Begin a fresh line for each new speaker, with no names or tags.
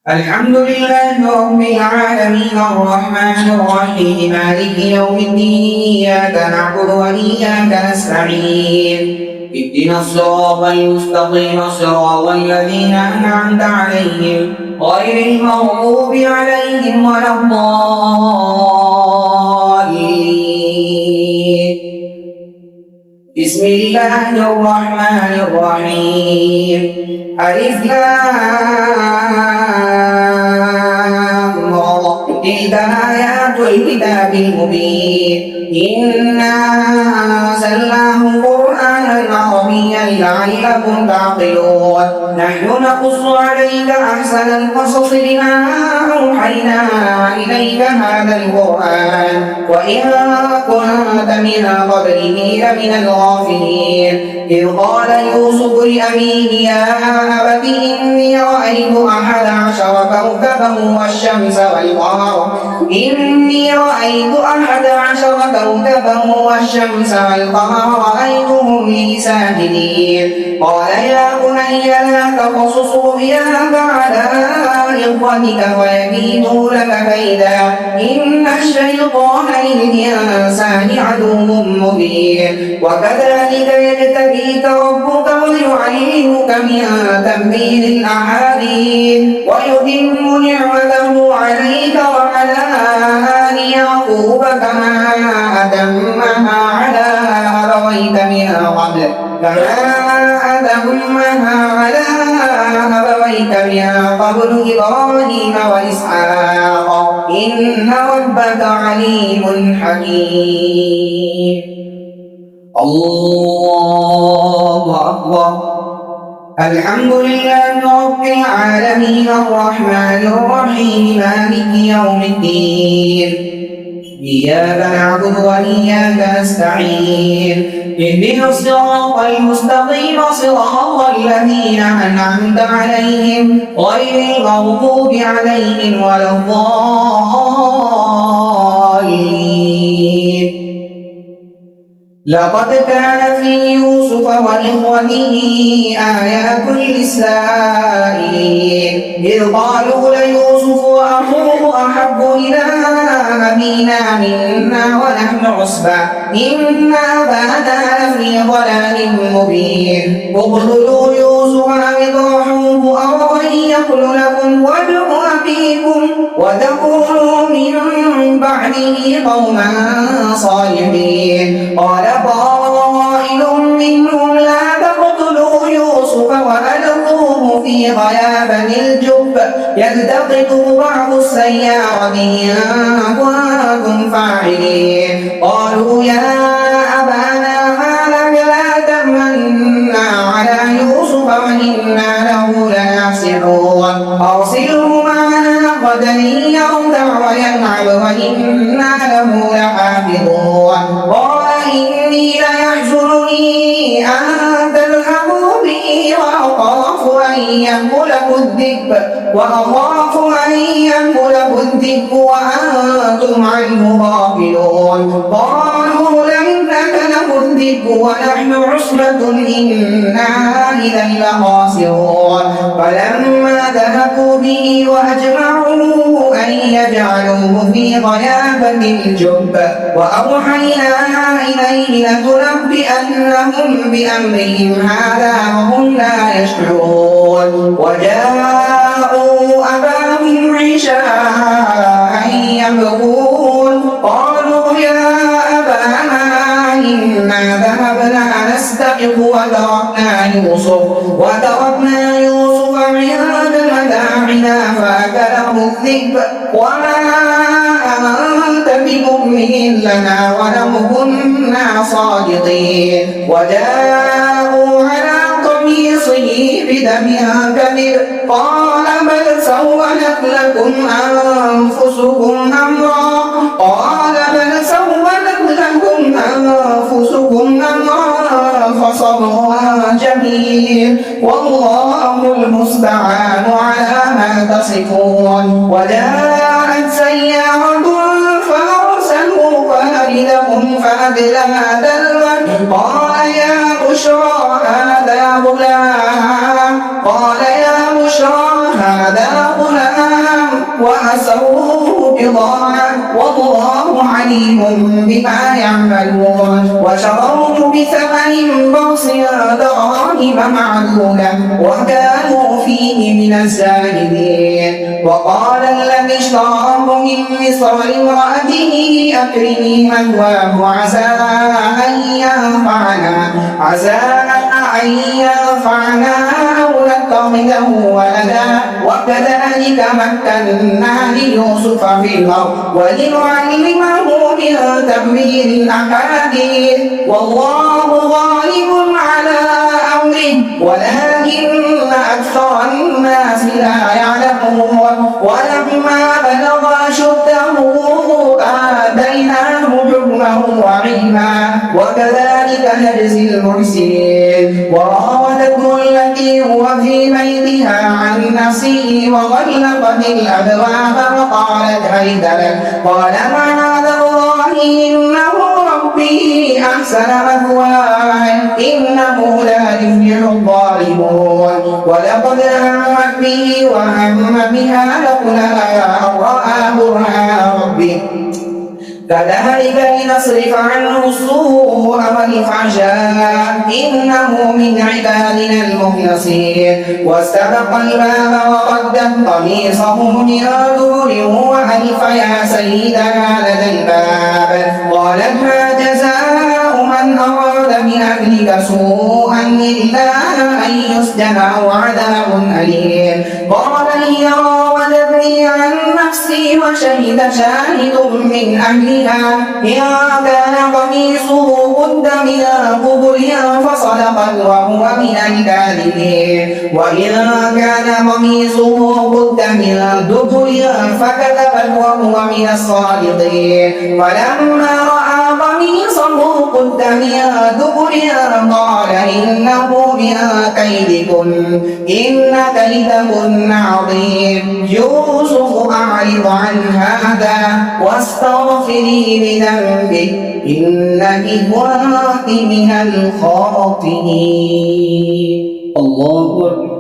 الحمد لله رب العالمين الرحمن الرحيم مالك يوم الدين إياك نعبد وإياك نستعين اهدنا الصراط المستقيم صراط الذين أنعمت عليهم غير المغضوب عليهم ولا الضالين. بسم الله الرحمن الرحيم. ألف لام را تلك آيات الكتاب المبين إنا أنزلناه قرآنا عربيا لعلكم تعقلون. نحن نقص عليك أحسن القصص بما أوحينا إليك هذا القرآن وإن كنت من قبله لمن الغافلين. إذ قال يوسف لأبيه يا أبت إني رأيت 11 كوكبا والشمس والقمر رأيتهم لي ساجدين. قال يا بني لا تقصص رؤياك على إخوتك فيكيدوا لك كيدا إن الشيطان للإنسان عدو مبين. وكذلك يجتبيك ربك ويعلمك من تأويل الأحاديث ويتم نعمته عليك وعلى آل يعقوب كما أتمها على أبويك من قبل إبراهيم وإسحاق إن ربك عليم حكيم. الله أكبر. الحمد لله رب العالمين الرحمن الرحيم مالك يوم الدين إياك نعبد وإياك نستعين اهدنا الصراط المستقيم صراط الذين أنعمت عليهم غير المغضوب عليهم ولا الضالين. لقد كان في يوسف وإخوته آيات للسائلين إذ قالوا ليوسف وأخوه أحب إلى أبينا منا ونحن عصبة إن أبانا لفي ضلال مبين. اقتلوا يوسف أو اطرحوه أرضا يخل لكم وجه أبيكم وتكونوا من بعده قوما صالحين. قال قائل منهم لا تقتلوا يوسف وألقوه في غيابة الجب يلتقطه بعض السيارة إن كنتم فاعلين. قالوا يا أبانا ما لك لا تأمنا على يوسف وإنا له لناصحون أرسله معنا غدا يرتع ويلعب وإنا له لحافظون. قال إني ليحزنني أن تذهبوا به وأخاف أن يأكله الذئب وأنتم عنه غافلون. قالوا لم نكله الذئب ونحن عصبة إنا إذا لخاسرون. فلما ذهبوا به وأجمعوا أن يجعلوه في غيابة الجب وأوحينا إليه لتنبئنهم بأمرهم هذا وهم لا يشعرون. وجاءوا أباهم عشاء يبكون. قالوا يا أبانا إنا ذهبنا نستبق وتركنا يوسف عند متاعنا فأكله الذئب وما أنت بمؤمن لنا ولو كنا صادقين. وجاءوا على قميصه بدم كبير قال بل سولت لكم أنفسكم أمرا فصبر جميل والله المستعان على ما تصفون. وجاءت سيارة فأرسلوا واردهم فأدلى دلوه قال يا بشرى هذا غلام وأسروه بضاعة والله عليم بما يعملون وشروه بثمن بخس دراهم معدودة وكانوا فيه من الزاهدين. وقال الذي اشتراه من مصر لامرأته أكرمي مثواه عسى أن ينفعنا أو نتخذه ولدا وكذلك مكنا ليوسف في الأرض ولنعلمه من تأويل الأحاديث والله غالب على أمره ولكن أكثر الناس لا يعلمون. ولما بلغ أشده آتيناه حكما وعلما وكذلك نجزي المحسنين. وراودته التي هو في بيتها عن نفسه وغلقت الأبواب وقالت هيت لك قال معاذ الله إنه ربي أحسن مثواي إنه لا يفلح الظالمون. ولقد همت به وهم بها لولا أن رأى برهان ربه كذلك لنصرف عنه السوء والفحشاء إنه من عبادنا المخلصين. واستبق الباب وقدت قميصه من دبر وألف يا سيدها لدى الباب قالت ما جزاء من أراد بأهلك سوءا إلا أن يسجن أو عذاب أليم. قال هي راودتني عن نفسي وشهد شاهد من أهلها إن كان قميصه قد من قبل فصدقت وهو من الكاذبين وإن كان قميصه قد من دبر فكذبت وهو من الصادقين. فلما رأى قميصه قد من دبر قال إنه من كيدكن إن كيدكن عظيم. يوسف أعرض عن هذا واستغفري لذنبك إنك كنت من الخاطئين. الله أكبر.